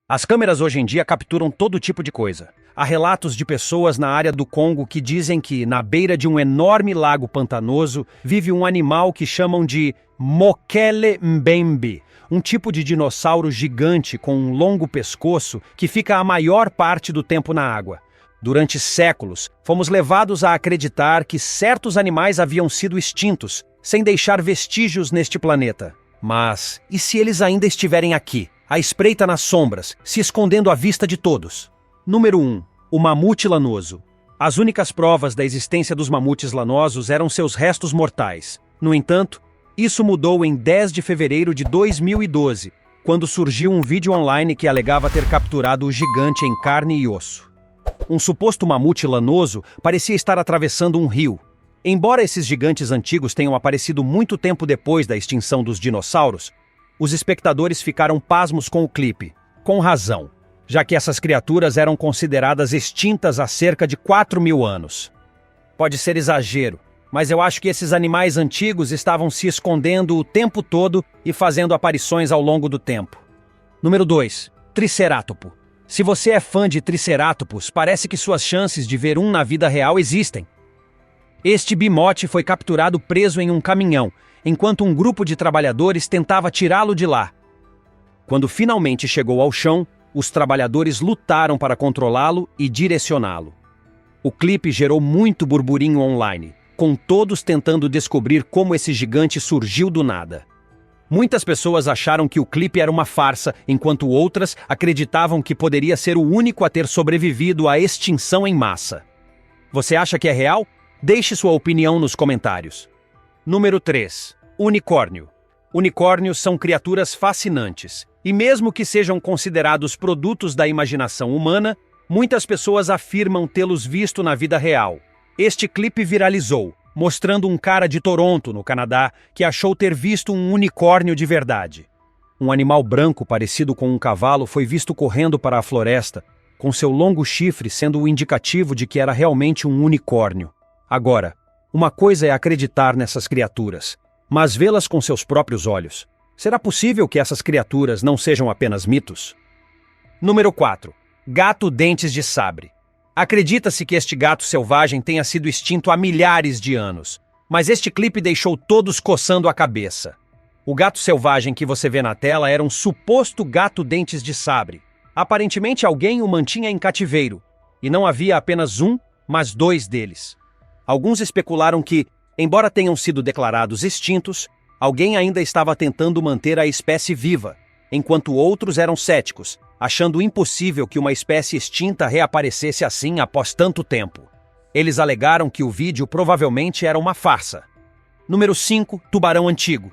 As câmeras hoje em dia capturam todo tipo de coisa. Há relatos de pessoas na área do Congo que dizem que, na beira de um enorme lago pantanoso, vive um animal que chamam de Mokele Mbembe, um tipo de dinossauro gigante com um longo pescoço que fica a maior parte do tempo na água. Durante séculos, fomos levados a acreditar que certos animais haviam sido extintos, sem deixar vestígios neste planeta. Mas, e se eles ainda estiverem aqui, à espreita nas sombras, se escondendo à vista de todos? Número 1. O mamute lanoso. As únicas provas da existência dos mamutes lanosos eram seus restos mortais. No entanto, isso mudou em 10 de fevereiro de 2012, quando surgiu um vídeo online que alegava ter capturado o gigante em carne e osso. Um suposto mamute lanoso parecia estar atravessando um rio. Embora esses gigantes antigos tenham aparecido muito tempo depois da extinção dos dinossauros, os espectadores ficaram pasmos com o clipe, com razão, já que essas criaturas eram consideradas extintas há cerca de 4.000 anos. Pode ser exagero, mas eu acho que esses animais antigos estavam se escondendo o tempo todo e fazendo aparições ao longo do tempo. Número 2. Tricerátopo. Se você é fã de triceratopos, parece que suas chances de ver um na vida real existem. Este bimote foi capturado preso em um caminhão, enquanto um grupo de trabalhadores tentava tirá-lo de lá. Quando finalmente chegou ao chão, os trabalhadores lutaram para controlá-lo e direcioná-lo. O clipe gerou muito burburinho online, com todos tentando descobrir como esse gigante surgiu do nada. Muitas pessoas acharam que o clipe era uma farsa, enquanto outras acreditavam que poderia ser o único a ter sobrevivido à extinção em massa. Você acha que é real? Deixe sua opinião nos comentários. Número 3. Unicórnio. Unicórnios são criaturas fascinantes, e mesmo que sejam considerados produtos da imaginação humana, muitas pessoas afirmam tê-los visto na vida real. Este clipe viralizou, mostrando um cara de Toronto, no Canadá, que achou ter visto um unicórnio de verdade. Um animal branco parecido com um cavalo foi visto correndo para a floresta, com seu longo chifre sendo o indicativo de que era realmente um unicórnio. Agora, uma coisa é acreditar nessas criaturas, mas vê-las com seus próprios olhos. Será possível que essas criaturas não sejam apenas mitos? Número 4. Gato dentes de sabre. Acredita-se que este gato selvagem tenha sido extinto há milhares de anos, mas este clipe deixou todos coçando a cabeça. O gato selvagem que você vê na tela era um suposto gato dentes de sabre. Aparentemente alguém o mantinha em cativeiro, e não havia apenas um, mas 2 deles. Alguns especularam que, embora tenham sido declarados extintos, alguém ainda estava tentando manter a espécie viva, enquanto outros eram céticos, achando impossível que uma espécie extinta reaparecesse assim após tanto tempo. Eles alegaram que o vídeo provavelmente era uma farsa. Número 5. Tubarão antigo.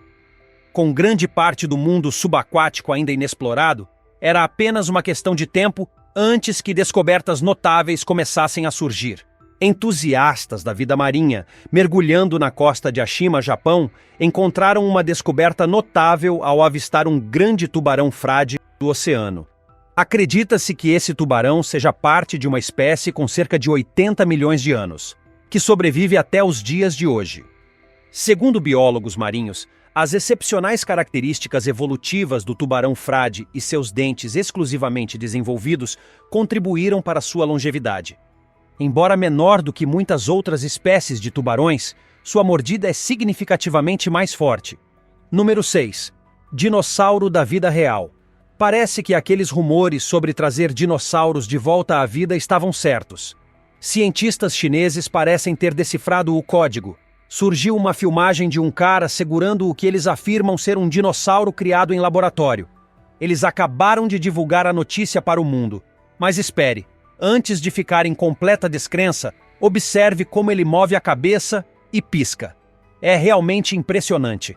Com grande parte do mundo subaquático ainda inexplorado, era apenas uma questão de tempo antes que descobertas notáveis começassem a surgir. Entusiastas da vida marinha, mergulhando na costa de Ashima, Japão, encontraram uma descoberta notável ao avistar um grande tubarão frade do oceano. Acredita-se que esse tubarão seja parte de uma espécie com cerca de 80 milhões de anos, que sobrevive até os dias de hoje. Segundo biólogos marinhos, as excepcionais características evolutivas do tubarão frade e seus dentes exclusivamente desenvolvidos contribuíram para sua longevidade. Embora menor do que muitas outras espécies de tubarões, sua mordida é significativamente mais forte. Número 6. Dinossauro da vida real. Parece que aqueles rumores sobre trazer dinossauros de volta à vida estavam certos. Cientistas chineses parecem ter decifrado o código. Surgiu uma filmagem de um cara segurando o que eles afirmam ser um dinossauro criado em laboratório. Eles acabaram de divulgar a notícia para o mundo. Mas espere, antes de ficar em completa descrença, observe como ele move a cabeça e pisca. É realmente impressionante.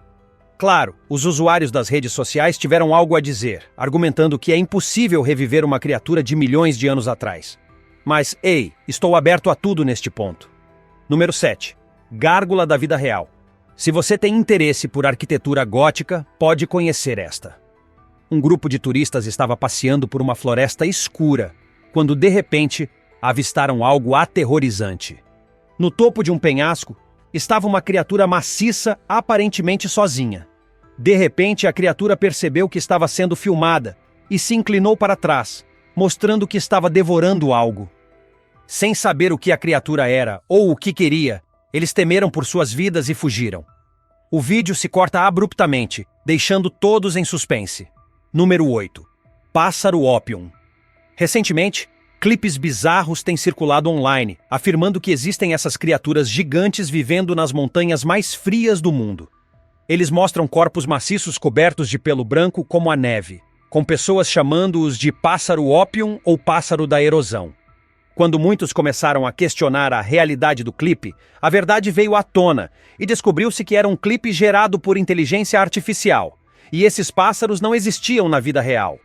Claro, os usuários das redes sociais tiveram algo a dizer, argumentando que é impossível reviver uma criatura de milhões de anos atrás. Mas, ei, estou aberto a tudo neste ponto. Número 7. Gárgula da vida real. Se você tem interesse por arquitetura gótica, pode conhecer esta. Um grupo de turistas estava passeando por uma floresta escura, quando de repente avistaram algo aterrorizante. No topo de um penhasco, estava uma criatura maciça, aparentemente sozinha. De repente, a criatura percebeu que estava sendo filmada e se inclinou para trás, mostrando que estava devorando algo. Sem saber o que a criatura era ou o que queria, eles temeram por suas vidas e fugiram. O vídeo se corta abruptamente, deixando todos em suspense. Número 8. Pássaro Opium. Recentemente, clipes bizarros têm circulado online, afirmando que existem essas criaturas gigantes vivendo nas montanhas mais frias do mundo. Eles mostram corpos maciços cobertos de pelo branco como a neve, com pessoas chamando-os de pássaro ópium ou pássaro da erosão. Quando muitos começaram a questionar a realidade do clipe, a verdade veio à tona e descobriu-se que era um clipe gerado por inteligência artificial, e esses pássaros não existiam na vida real.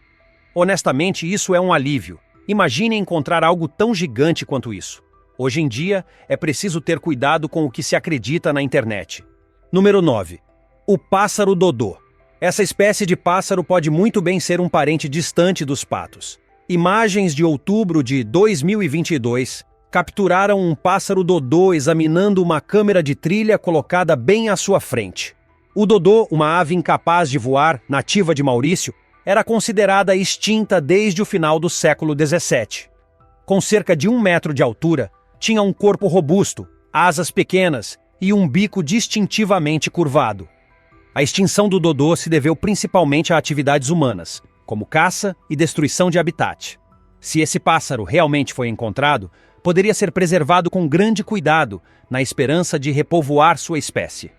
Honestamente, isso é um alívio. Imagine encontrar algo tão gigante quanto isso. Hoje em dia, é preciso ter cuidado com o que se acredita na internet. Número 9. O pássaro dodô. Essa espécie de pássaro pode muito bem ser um parente distante dos patos. Imagens de outubro de 2022 capturaram um pássaro dodô examinando uma câmera de trilha colocada bem à sua frente. O dodô, uma ave incapaz de voar, nativa de Maurício, era considerada extinta desde o final do século XVII. Com cerca de 1 metro de altura, tinha um corpo robusto, asas pequenas e um bico distintivamente curvado. A extinção do dodô se deveu principalmente a atividades humanas, como caça e destruição de habitat. Se esse pássaro realmente foi encontrado, poderia ser preservado com grande cuidado, na esperança de repovoar sua espécie.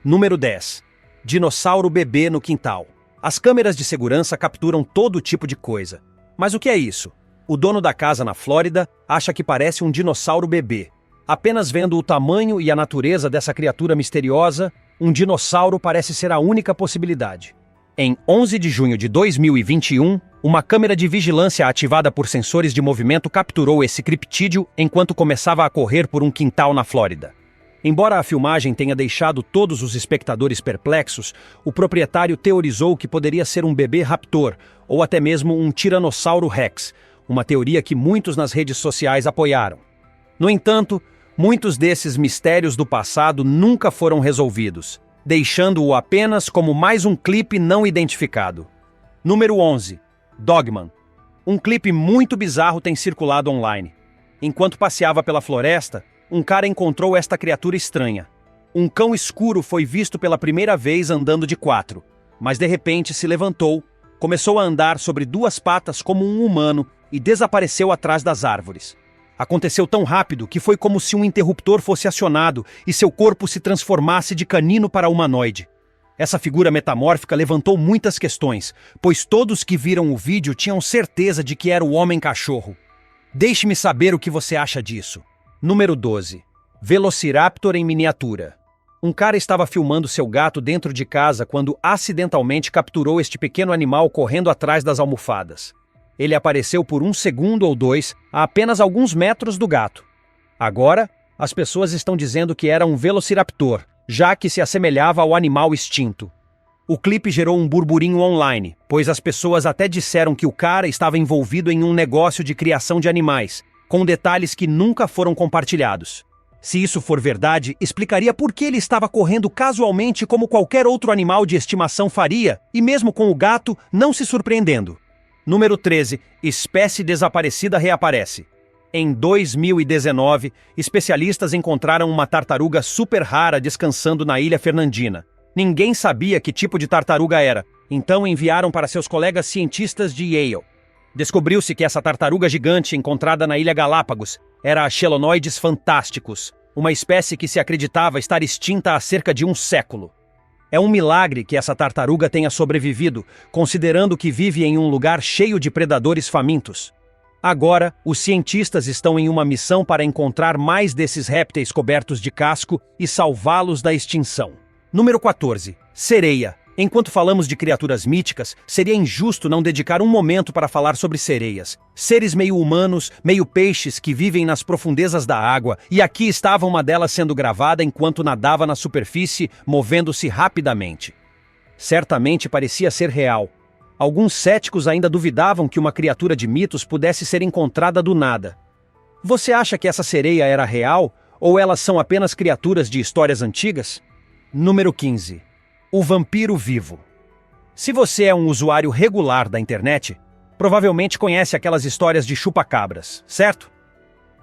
Número 10. Dinossauro bebê no quintal. As câmeras de segurança capturam todo tipo de coisa. Mas o que é isso? O dono da casa na Flórida acha que parece um dinossauro bebê. Apenas vendo o tamanho e a natureza dessa criatura misteriosa, um dinossauro parece ser a única possibilidade. Em 11 de junho de 2021, uma câmera de vigilância ativada por sensores de movimento capturou esse criptídeo enquanto começava a correr por um quintal na Flórida. Embora a filmagem tenha deixado todos os espectadores perplexos, o proprietário teorizou que poderia ser um bebê raptor ou até mesmo um tiranossauro rex, uma teoria que muitos nas redes sociais apoiaram. No entanto, muitos desses mistérios do passado nunca foram resolvidos, deixando-o apenas como mais um clipe não identificado. Número 11. Dogman. Um clipe muito bizarro tem circulado online. Enquanto passeava pela floresta, um cara encontrou esta criatura estranha. Um cão escuro foi visto pela primeira vez andando de 4, mas de repente se levantou, começou a andar sobre 2 patas como um humano e desapareceu atrás das árvores. Aconteceu tão rápido que foi como se um interruptor fosse acionado e seu corpo se transformasse de canino para humanoide. Essa figura metamórfica levantou muitas questões, pois todos que viram o vídeo tinham certeza de que era o homem-cachorro. Deixe-me saber o que você acha disso. Número 12. Velociraptor em miniatura. Um cara estava filmando seu gato dentro de casa quando acidentalmente capturou este pequeno animal correndo atrás das almofadas. Ele apareceu por 1 segundo ou 2 a apenas alguns metros do gato. Agora, as pessoas estão dizendo que era um velociraptor, já que se assemelhava ao animal extinto. O clipe gerou um burburinho online, pois as pessoas até disseram que o cara estava envolvido em um negócio de criação de animais, com detalhes que nunca foram compartilhados. Se isso for verdade, explicaria por que ele estava correndo casualmente como qualquer outro animal de estimação faria, e mesmo com o gato, não se surpreendendo. Número 13. Espécie desaparecida reaparece. Em 2019, especialistas encontraram uma tartaruga super rara descansando na Ilha Fernandina. Ninguém sabia que tipo de tartaruga era, então enviaram para seus colegas cientistas de Yale. Descobriu-se que essa tartaruga gigante encontrada na Ilha Galápagos era a Chelonoidis fantásticus, uma espécie que se acreditava estar extinta há cerca de 1 século. É um milagre que essa tartaruga tenha sobrevivido, considerando que vive em um lugar cheio de predadores famintos. Agora, os cientistas estão em uma missão para encontrar mais desses répteis cobertos de casco e salvá-los da extinção. Número 14. Sereia. Enquanto falamos de criaturas míticas, seria injusto não dedicar um momento para falar sobre sereias. Seres meio humanos, meio peixes que vivem nas profundezas da água, e aqui estava uma delas sendo gravada enquanto nadava na superfície, movendo-se rapidamente. Certamente parecia ser real. Alguns céticos ainda duvidavam que uma criatura de mitos pudesse ser encontrada do nada. Você acha que essa sereia era real, ou elas são apenas criaturas de histórias antigas? Número 15. O vampiro vivo. Se você é um usuário regular da internet, Provavelmente conhece aquelas histórias de chupa-cabras, certo?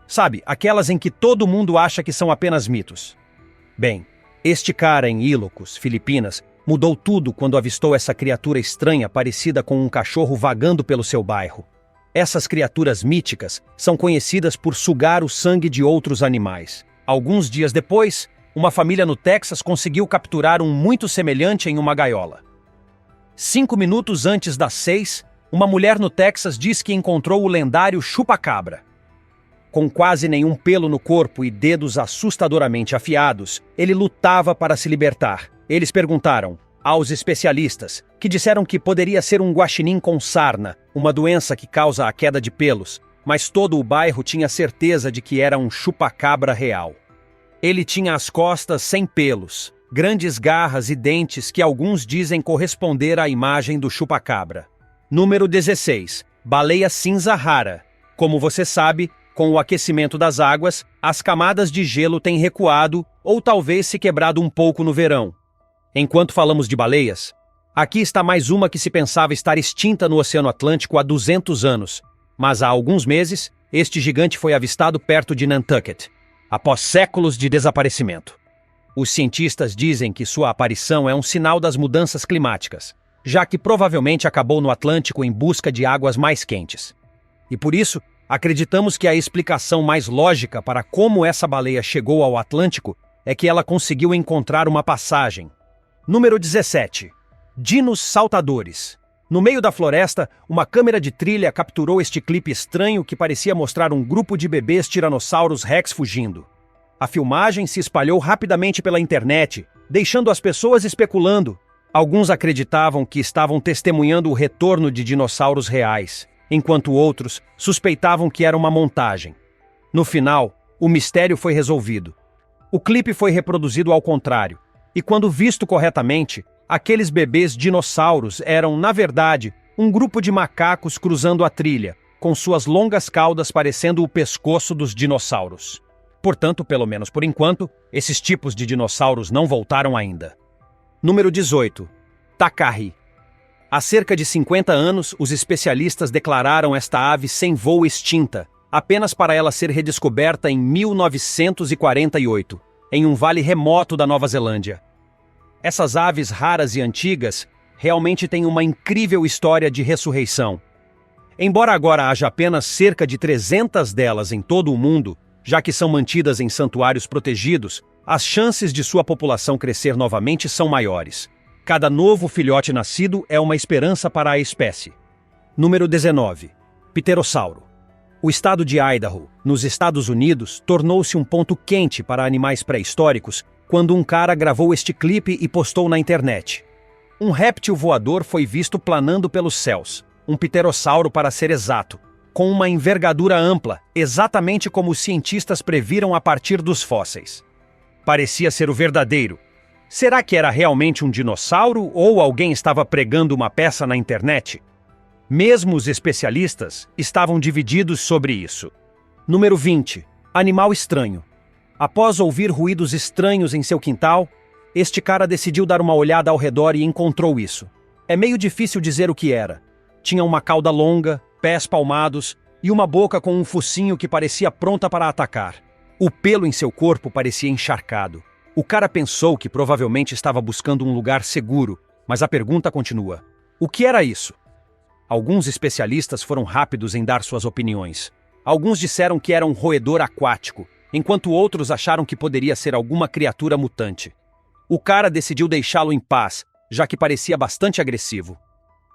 Sabe, aquelas em que todo mundo acha que são apenas mitos. Bem, este cara em Ilocos, Filipinas, mudou tudo quando avistou essa criatura estranha parecida com um cachorro vagando pelo seu bairro. Essas criaturas míticas são conhecidas por sugar o sangue de outros animais. Alguns dias depois, uma família no Texas conseguiu capturar um muito semelhante em uma gaiola. 5 minutos antes das 6, uma mulher no Texas diz que encontrou o lendário chupa-cabra. Com quase nenhum pelo no corpo e dedos assustadoramente afiados, ele lutava para se libertar. Eles perguntaram aos especialistas, que disseram que poderia ser um guaxinim com sarna, uma doença que causa a queda de pelos, mas todo o bairro tinha certeza de que era um chupa-cabra real. Ele tinha as costas sem pelos, grandes garras e dentes que alguns dizem corresponder à imagem do chupa-cabra. Número 16. Baleia cinza rara. Como você sabe, com o aquecimento das águas, as camadas de gelo têm recuado ou talvez se quebrado um pouco no verão. Enquanto falamos de baleias, aqui está mais uma que se pensava estar extinta no Oceano Atlântico há 200 anos, mas há alguns meses, este gigante foi avistado perto de Nantucket, após séculos de desaparecimento. Os cientistas dizem que sua aparição é um sinal das mudanças climáticas, já que provavelmente acabou no Atlântico em busca de águas mais quentes. E por isso, acreditamos que a explicação mais lógica para como essa baleia chegou ao Atlântico é que ela conseguiu encontrar uma passagem. Número 17. Dinos saltadores. No meio da floresta, uma câmera de trilha capturou este clipe estranho que parecia mostrar um grupo de bebês tiranossauros rex fugindo. A filmagem se espalhou rapidamente pela internet, deixando as pessoas especulando. Alguns acreditavam que estavam testemunhando o retorno de dinossauros reais, enquanto outros suspeitavam que era uma montagem. No final, o mistério foi resolvido. O clipe foi reproduzido ao contrário, e quando visto corretamente, aqueles bebês dinossauros eram, na verdade, um grupo de macacos cruzando a trilha, com suas longas caudas parecendo o pescoço dos dinossauros. Portanto, pelo menos por enquanto, esses tipos de dinossauros não voltaram ainda. Número 18. Tacarri. Há cerca de 50 anos, os especialistas declararam esta ave sem voo extinta, apenas para ela ser redescoberta em 1948, em um vale remoto da Nova Zelândia. Essas aves raras e antigas realmente têm uma incrível história de ressurreição. Embora agora haja apenas cerca de 300 delas em todo o mundo, já que são mantidas em santuários protegidos, as chances de sua população crescer novamente são maiores. Cada novo filhote nascido é uma esperança para a espécie. Número 19. Pterossauro. O estado de Idaho, nos Estados Unidos, tornou-se um ponto quente para animais pré-históricos quando um cara gravou este clipe e postou na internet. Um réptil voador foi visto planando pelos céus, um pterossauro para ser exato, com uma envergadura ampla, exatamente como os cientistas previram a partir dos fósseis. Parecia ser o verdadeiro. Será que era realmente um dinossauro ou alguém estava pregando uma peça na internet? Mesmo os especialistas estavam divididos sobre isso. Número 20. Animal estranho. Após ouvir ruídos estranhos em seu quintal, este cara decidiu dar uma olhada ao redor e encontrou isso. É meio difícil dizer o que era. Tinha uma cauda longa, pés palmados e uma boca com um focinho que parecia pronta para atacar. O pelo em seu corpo parecia encharcado. O cara pensou que provavelmente estava buscando um lugar seguro, mas a pergunta continua. O que era isso? Alguns especialistas foram rápidos em dar suas opiniões. Alguns disseram que era um roedor aquático, enquanto outros acharam que poderia ser alguma criatura mutante. O cara decidiu deixá-lo em paz, já que parecia bastante agressivo.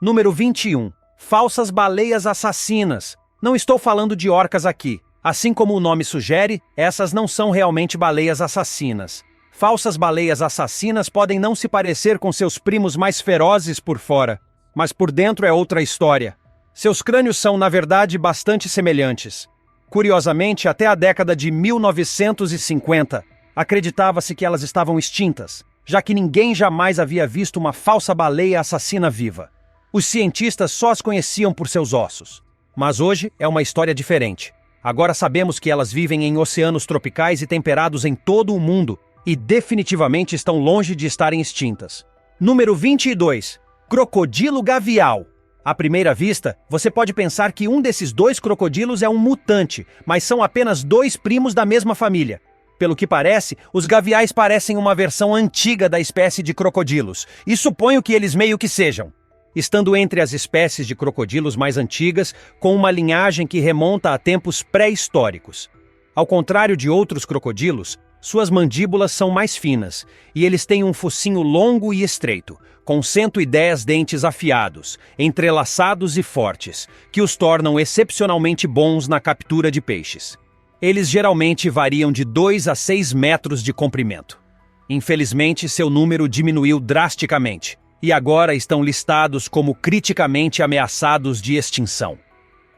Número 21. Falsas baleias assassinas. Não estou falando de orcas aqui. Assim como o nome sugere, essas não são realmente baleias assassinas. Falsas baleias assassinas podem não se parecer com seus primos mais ferozes por fora, mas por dentro é outra história. Seus crânios são, na verdade, bastante semelhantes. Curiosamente, até a década de 1950, acreditava-se que elas estavam extintas, já que ninguém jamais havia visto uma falsa baleia assassina viva. Os cientistas só as conheciam por seus ossos. Mas hoje é uma história diferente. Agora sabemos que elas vivem em oceanos tropicais e temperados em todo o mundo e definitivamente estão longe de estarem extintas. Número 22. Crocodilo gavial. À primeira vista, você pode pensar que um desses dois crocodilos é um mutante, mas são apenas dois primos da mesma família. Pelo que parece, os gaviais parecem uma versão antiga da espécie de crocodilos, e suponho que eles meio que sejam. Estando entre as espécies de crocodilos mais antigas, com uma linhagem que remonta a tempos pré-históricos. Ao contrário de outros crocodilos, suas mandíbulas são mais finas, e eles têm um focinho longo e estreito, com 110 dentes afiados, entrelaçados e fortes, que os tornam excepcionalmente bons na captura de peixes. Eles geralmente variam de 2 a 6 metros de comprimento. Infelizmente, seu número diminuiu drasticamente, e agora estão listados como criticamente ameaçados de extinção.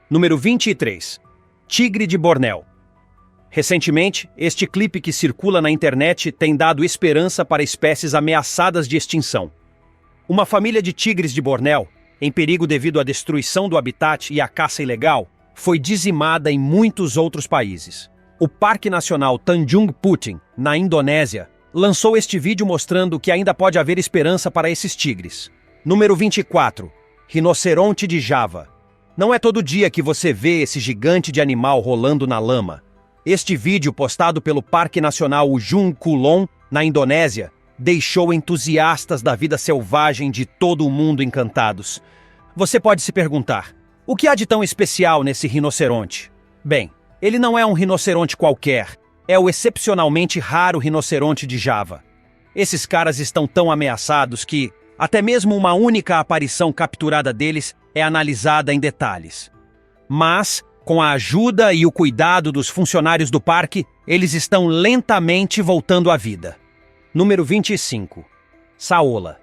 Número 23. Tigre de Bornéu. Recentemente, este clipe que circula na internet tem dado esperança para espécies ameaçadas de extinção. Uma família de tigres de Bornéu, em perigo devido à destruição do habitat e à caça ilegal, foi dizimada em muitos outros países. O Parque Nacional Tanjung Puting, na Indonésia, lançou este vídeo mostrando que ainda pode haver esperança para esses tigres. Número 24. Rinoceronte de Java. Não é todo dia que você vê esse gigante de animal rolando na lama. Este vídeo, postado pelo Parque Nacional Ujung Kulon, na Indonésia, deixou entusiastas da vida selvagem de todo o mundo encantados. Você pode se perguntar, o que há de tão especial nesse rinoceronte? Bem, ele não é um rinoceronte qualquer, é o excepcionalmente raro rinoceronte de Java. Esses caras estão tão ameaçados que até mesmo uma única aparição capturada deles é analisada em detalhes. Mas, com a ajuda e o cuidado dos funcionários do parque, eles estão lentamente voltando à vida. Número 25. Saola.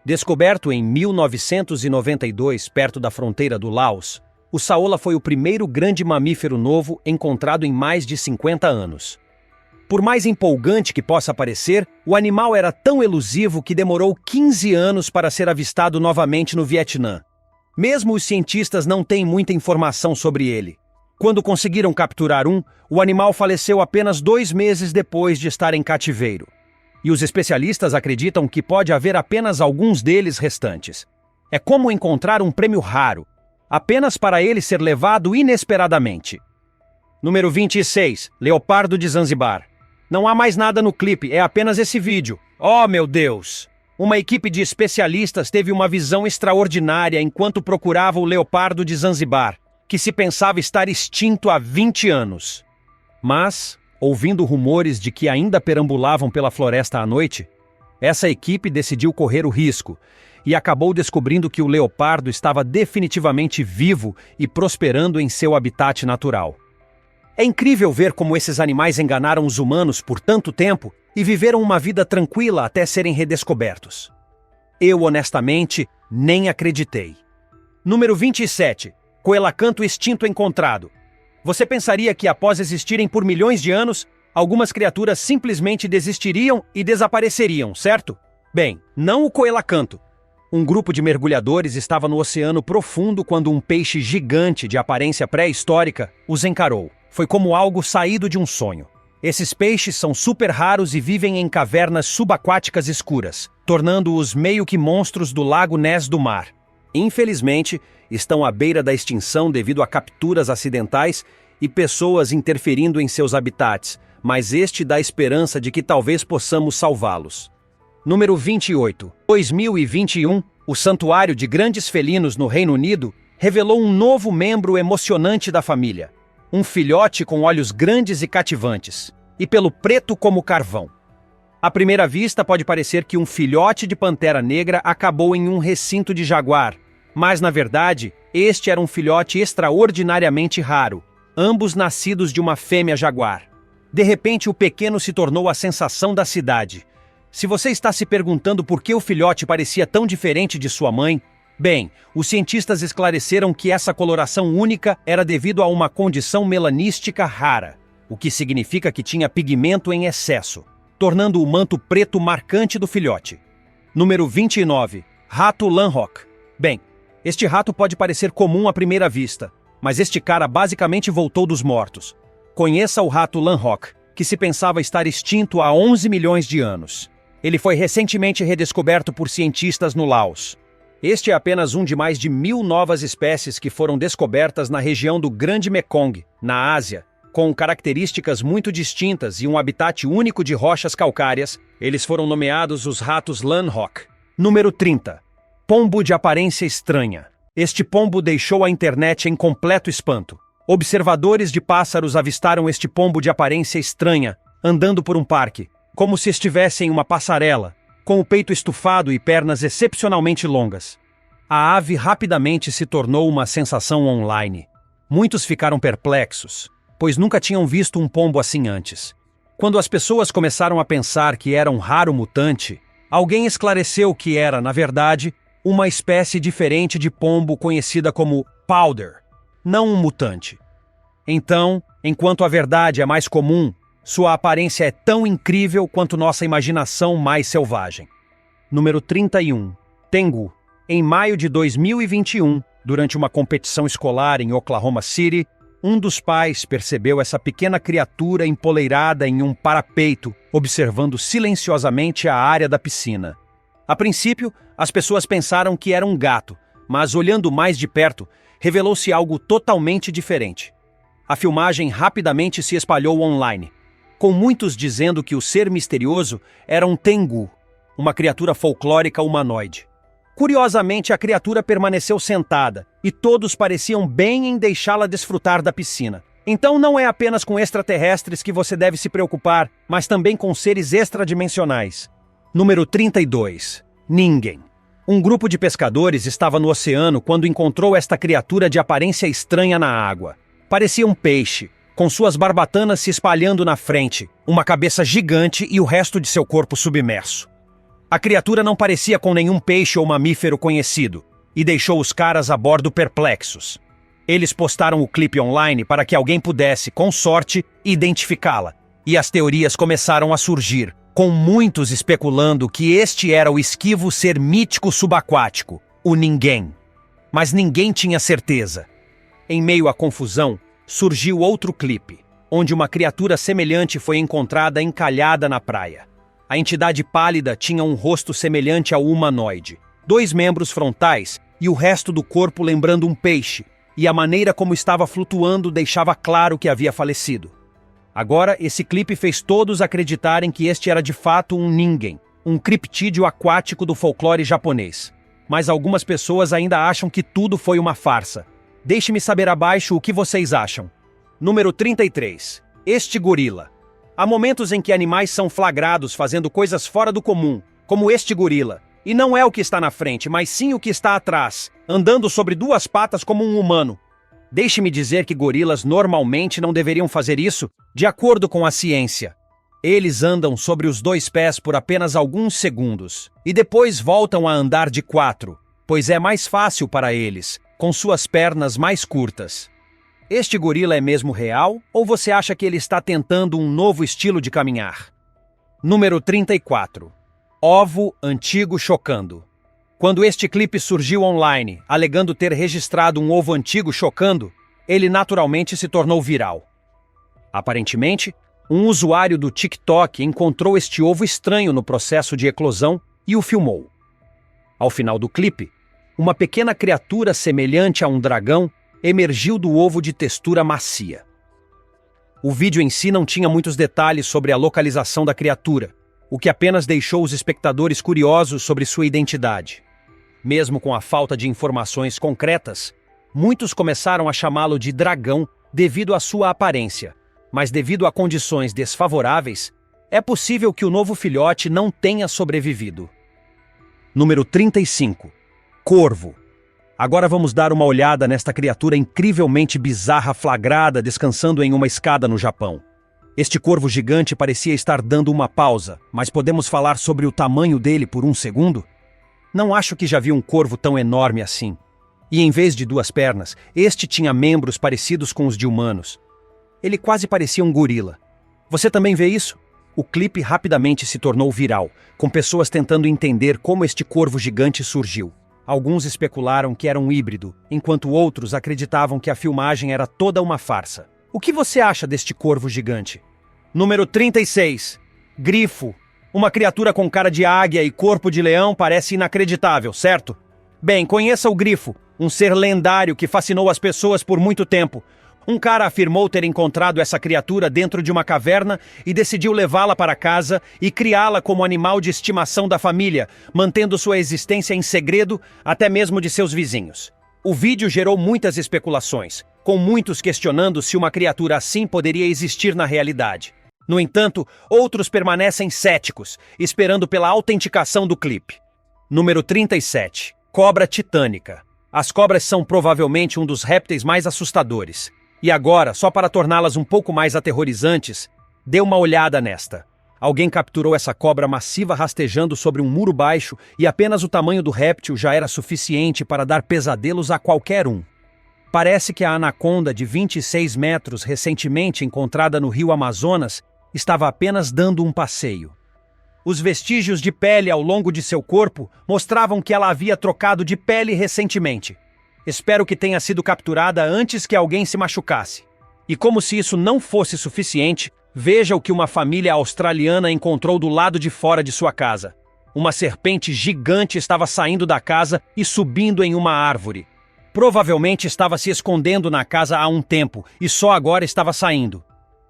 Descoberto em 1992 perto da fronteira do Laos, o saola foi o primeiro grande mamífero novo encontrado em mais de 50 anos. Por mais empolgante que possa parecer, o animal era tão elusivo que demorou 15 anos para ser avistado novamente no Vietnã. Mesmo os cientistas não têm muita informação sobre ele. Quando conseguiram capturar um, o animal faleceu apenas 2 meses depois de estar em cativeiro. E os especialistas acreditam que pode haver apenas alguns deles restantes. É como encontrar um prêmio raro, apenas para ele ser levado inesperadamente. Número 26. Leopardo de Zanzibar. Não há mais nada no clipe, é apenas esse vídeo. Oh, meu Deus! Uma equipe de especialistas teve uma visão extraordinária enquanto procurava o leopardo de Zanzibar, que se pensava estar extinto há 20 anos. Mas, ouvindo rumores de que ainda perambulavam pela floresta à noite, essa equipe decidiu correr o risco e acabou descobrindo que o leopardo estava definitivamente vivo e prosperando em seu habitat natural. É incrível ver como esses animais enganaram os humanos por tanto tempo e viveram uma vida tranquila até serem redescobertos. Eu, honestamente, nem acreditei. Número 27. Coelacanto extinto encontrado. Você pensaria que após existirem por milhões de anos, algumas criaturas simplesmente desistiriam e desapareceriam, certo? Bem, não o coelacanto. Um grupo de mergulhadores estava no oceano profundo quando um peixe gigante de aparência pré-histórica os encarou. Foi como algo saído de um sonho. Esses peixes são super raros e vivem em cavernas subaquáticas escuras, tornando-os meio que monstros do lago Ness do mar. Infelizmente, estão à beira da extinção devido a capturas acidentais e pessoas interferindo em seus habitats, mas este dá esperança de que talvez possamos salvá-los. Número 28. 2021, o Santuário de Grandes Felinos no Reino Unido revelou um novo membro emocionante da família. Um filhote com olhos grandes e cativantes, e pelo preto como carvão. À primeira vista pode parecer que um filhote de pantera negra acabou em um recinto de jaguar, mas na verdade, este era um filhote extraordinariamente raro, ambos nascidos de uma fêmea jaguar. De repente o pequeno se tornou a sensação da cidade. Se você está se perguntando por que o filhote parecia tão diferente de sua mãe, bem, os cientistas esclareceram que essa coloração única era devido a uma condição melanística rara, o que significa que tinha pigmento em excesso, tornando o manto preto marcante do filhote. Número 29. Rato Lanrock. Bem, este rato pode parecer comum à primeira vista, mas este cara basicamente voltou dos mortos. Conheça o rato Lanrock, que se pensava estar extinto há 11 milhões de anos. Ele foi recentemente redescoberto por cientistas no Laos. Este é apenas um de mais de 1000 novas espécies que foram descobertas na região do Grande Mekong, na Ásia, com características muito distintas e um habitat único de rochas calcárias. Eles foram nomeados os ratos Lanhok. Número 30. Pombo de aparência estranha. Este pombo deixou a internet em completo espanto. Observadores de pássaros avistaram este pombo de aparência estranha, andando por um parque, como se estivesse em uma passarela, com o peito estufado e pernas excepcionalmente longas. A ave rapidamente se tornou uma sensação online. Muitos ficaram perplexos, pois nunca tinham visto um pombo assim antes. Quando as pessoas começaram a pensar que era um raro mutante, alguém esclareceu que era, na verdade, uma espécie diferente de pombo conhecida como powder, não um mutante. Então, enquanto a verdade é mais comum, sua aparência é tão incrível quanto nossa imaginação mais selvagem. Número 31. Tengu. Em maio de 2021, durante uma competição escolar em Oklahoma City, um dos pais percebeu essa pequena criatura empoleirada em um parapeito, observando silenciosamente a área da piscina. A princípio, as pessoas pensaram que era um gato, mas olhando mais de perto, revelou-se algo totalmente diferente. A filmagem rapidamente se espalhou online, com muitos dizendo que o ser misterioso era um tengu, uma criatura folclórica humanoide. Curiosamente, a criatura permaneceu sentada, e todos pareciam bem em deixá-la desfrutar da piscina. Então não é apenas com extraterrestres que você deve se preocupar, mas também com seres extradimensionais. Número 32. Ningen. Um grupo de pescadores estava no oceano quando encontrou esta criatura de aparência estranha na água. Parecia um peixe, com suas barbatanas se espalhando na frente, uma cabeça gigante e o resto de seu corpo submerso. A criatura não parecia com nenhum peixe ou mamífero conhecido, e deixou os caras a bordo perplexos. Eles postaram o clipe online para que alguém pudesse, com sorte, identificá-la, e as teorias começaram a surgir, com muitos especulando que este era o esquivo ser mítico subaquático, o Ningen. Mas ninguém tinha certeza. Em meio à confusão, surgiu outro clipe, onde uma criatura semelhante foi encontrada encalhada na praia. A entidade pálida tinha um rosto semelhante ao humanoide, 2 membros frontais e o resto do corpo lembrando um peixe, e a maneira como estava flutuando deixava claro que havia falecido. Agora, esse clipe fez todos acreditarem que este era de fato um Ningen, um criptídeo aquático do folclore japonês. Mas algumas pessoas ainda acham que tudo foi uma farsa. Deixe-me saber abaixo o que vocês acham. Número 33. Este gorila. Há momentos em que animais são flagrados fazendo coisas fora do comum, como este gorila. E não é o que está na frente, mas sim o que está atrás, andando sobre 2 patas como um humano. Deixe-me dizer que gorilas normalmente não deveriam fazer isso, de acordo com a ciência. Eles andam sobre os 2 pés por apenas alguns segundos, e depois voltam a andar de 4, pois é mais fácil para eles, com suas pernas mais curtas. Este gorila é mesmo real, ou você acha que ele está tentando um novo estilo de caminhar? Número 34. Ovo antigo chocando. Quando este clipe surgiu online, alegando ter registrado um ovo antigo chocando, ele naturalmente se tornou viral. Aparentemente, um usuário do TikTok encontrou este ovo estranho no processo de eclosão e o filmou. Ao final do clipe, uma pequena criatura semelhante a um dragão emergiu do ovo de textura macia. O vídeo em si não tinha muitos detalhes sobre a localização da criatura, o que apenas deixou os espectadores curiosos sobre sua identidade. Mesmo com a falta de informações concretas, muitos começaram a chamá-lo de dragão devido à sua aparência, mas devido a condições desfavoráveis, é possível que o novo filhote não tenha sobrevivido. Número 35. Corvo. Agora vamos dar uma olhada nesta criatura incrivelmente bizarra flagrada descansando em uma escada no Japão. Este corvo gigante parecia estar dando uma pausa, mas podemos falar sobre o tamanho dele por um segundo? Não acho que já vi um corvo tão enorme assim. E em vez de 2 pernas, este tinha membros parecidos com os de humanos. Ele quase parecia um gorila. Você também vê isso? O clipe rapidamente se tornou viral, com pessoas tentando entender como este corvo gigante surgiu. Alguns especularam que era um híbrido, enquanto outros acreditavam que a filmagem era toda uma farsa. O que você acha deste corvo gigante? Número 36. Grifo. Uma criatura com cara de águia e corpo de leão parece inacreditável, certo? Bem, conheça o grifo, um ser lendário que fascinou as pessoas por muito tempo. Um cara afirmou ter encontrado essa criatura dentro de uma caverna e decidiu levá-la para casa e criá-la como animal de estimação da família, mantendo sua existência em segredo até mesmo de seus vizinhos. O vídeo gerou muitas especulações, com muitos questionando se uma criatura assim poderia existir na realidade. No entanto, outros permanecem céticos, esperando pela autenticação do clipe. Número 37. Cobra titânica. As cobras são provavelmente um dos répteis mais assustadores. E agora, só para torná-las um pouco mais aterrorizantes, dê uma olhada nesta. Alguém capturou essa cobra massiva rastejando sobre um muro baixo e apenas o tamanho do réptil já era suficiente para dar pesadelos a qualquer um. Parece que a anaconda de 26 metros recentemente encontrada no rio Amazonas estava apenas dando um passeio. Os vestígios de pele ao longo de seu corpo mostravam que ela havia trocado de pele recentemente. Espero que tenha sido capturada antes que alguém se machucasse. E como se isso não fosse suficiente, veja o que uma família australiana encontrou do lado de fora de sua casa. Uma serpente gigante estava saindo da casa e subindo em uma árvore. Provavelmente estava se escondendo na casa há um tempo e só agora estava saindo.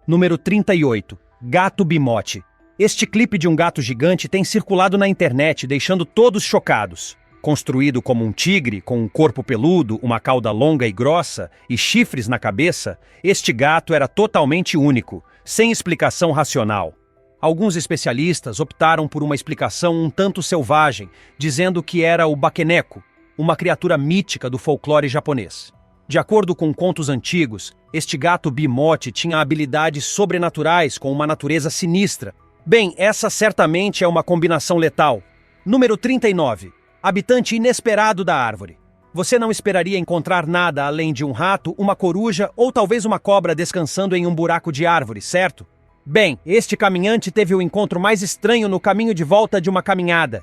Número 38. Gato bimote. Este clipe de um gato gigante tem circulado na internet, deixando todos chocados. Construído como um tigre, com um corpo peludo, uma cauda longa e grossa e chifres na cabeça, este gato era totalmente único, sem explicação racional. Alguns especialistas optaram por uma explicação um tanto selvagem, dizendo que era o bakeneko, uma criatura mítica do folclore japonês. De acordo com contos antigos, este gato bimote tinha habilidades sobrenaturais com uma natureza sinistra. Bem, essa certamente é uma combinação letal. Número 39. Habitante inesperado da árvore. Você não esperaria encontrar nada além de um rato, uma coruja ou talvez uma cobra descansando em um buraco de árvore, certo? Bem, este caminhante teve o encontro mais estranho no caminho de volta de uma caminhada.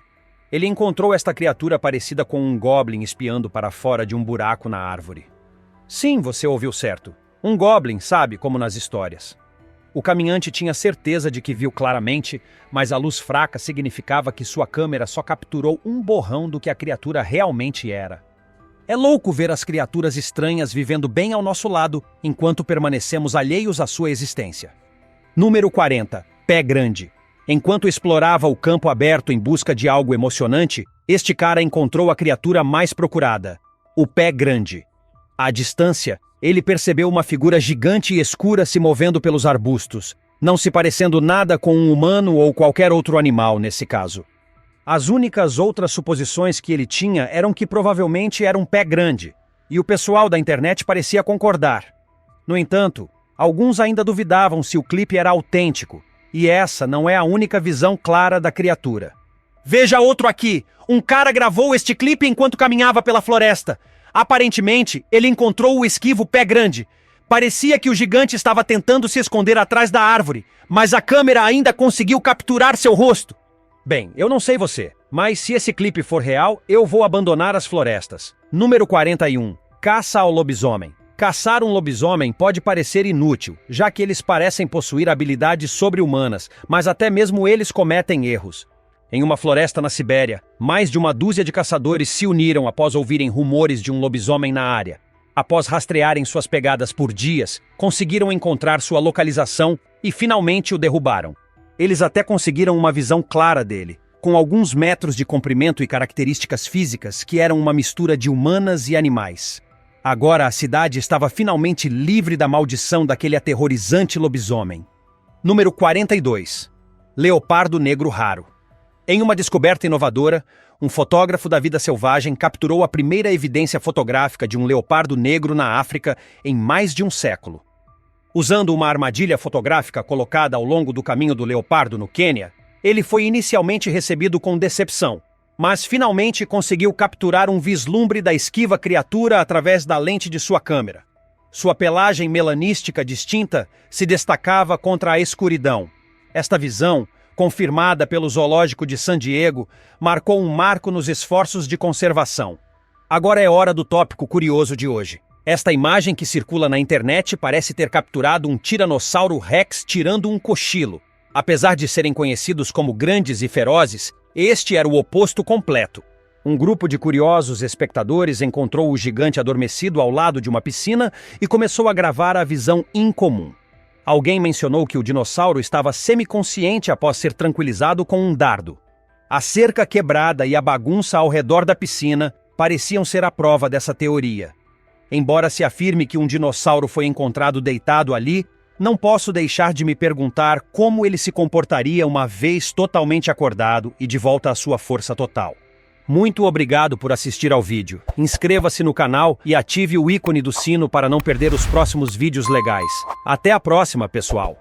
Ele encontrou esta criatura parecida com um goblin espiando para fora de um buraco na árvore. Sim, você ouviu certo. Um goblin, sabe, como nas histórias. O caminhante tinha certeza de que viu claramente, mas a luz fraca significava que sua câmera só capturou um borrão do que a criatura realmente era. É louco ver as criaturas estranhas vivendo bem ao nosso lado, enquanto permanecemos alheios à sua existência. Número 40. Pé grande. Enquanto explorava o campo aberto em busca de algo emocionante, este cara encontrou a criatura mais procurada, o pé grande. À distância, ele percebeu uma figura gigante e escura se movendo pelos arbustos, não se parecendo nada com um humano ou qualquer outro animal nesse caso. As únicas outras suposições que ele tinha eram que provavelmente era um pé grande, e o pessoal da internet parecia concordar. No entanto, alguns ainda duvidavam se o clipe era autêntico, e essa não é a única visão clara da criatura. Veja outro aqui! Um cara gravou este clipe enquanto caminhava pela floresta. Aparentemente, ele encontrou o esquivo pé grande. Parecia que o gigante estava tentando se esconder atrás da árvore, mas a câmera ainda conseguiu capturar seu rosto. Bem, eu não sei você, mas se esse clipe for real, eu vou abandonar as florestas. Número 41. Caça ao lobisomem. Caçar um lobisomem pode parecer inútil, já que eles parecem possuir habilidades sobre-humanas, mas até mesmo eles cometem erros. Em uma floresta na Sibéria, mais de uma dúzia de caçadores se uniram após ouvirem rumores de um lobisomem na área. Após rastrearem suas pegadas por dias, conseguiram encontrar sua localização e finalmente o derrubaram. Eles até conseguiram uma visão clara dele, com alguns metros de comprimento e características físicas que eram uma mistura de humanas e animais. Agora a cidade estava finalmente livre da maldição daquele aterrorizante lobisomem. Número 42. Leopardo negro raro. Em uma descoberta inovadora, um fotógrafo da vida selvagem capturou a primeira evidência fotográfica de um leopardo negro na África em mais de um século. Usando uma armadilha fotográfica colocada ao longo do caminho do leopardo no Quênia, ele foi inicialmente recebido com decepção, mas finalmente conseguiu capturar um vislumbre da esquiva criatura através da lente de sua câmera. Sua pelagem melanística distinta se destacava contra a escuridão. Esta visão, confirmada pelo Zoológico de San Diego, marcou um marco nos esforços de conservação. Agora é hora do tópico curioso de hoje. Esta imagem que circula na internet parece ter capturado um Tiranossauro Rex tirando um cochilo. Apesar de serem conhecidos como grandes e ferozes, este era o oposto completo. Um grupo de curiosos espectadores encontrou o gigante adormecido ao lado de uma piscina e começou a gravar a visão incomum. Alguém mencionou que o dinossauro estava semiconsciente após ser tranquilizado com um dardo. A cerca quebrada e a bagunça ao redor da piscina pareciam ser a prova dessa teoria. Embora se afirme que um dinossauro foi encontrado deitado ali, não posso deixar de me perguntar como ele se comportaria uma vez totalmente acordado e de volta à sua força total. Muito obrigado por assistir ao vídeo. Inscreva-se no canal e ative o ícone do sino para não perder os próximos vídeos legais. Até a próxima, pessoal!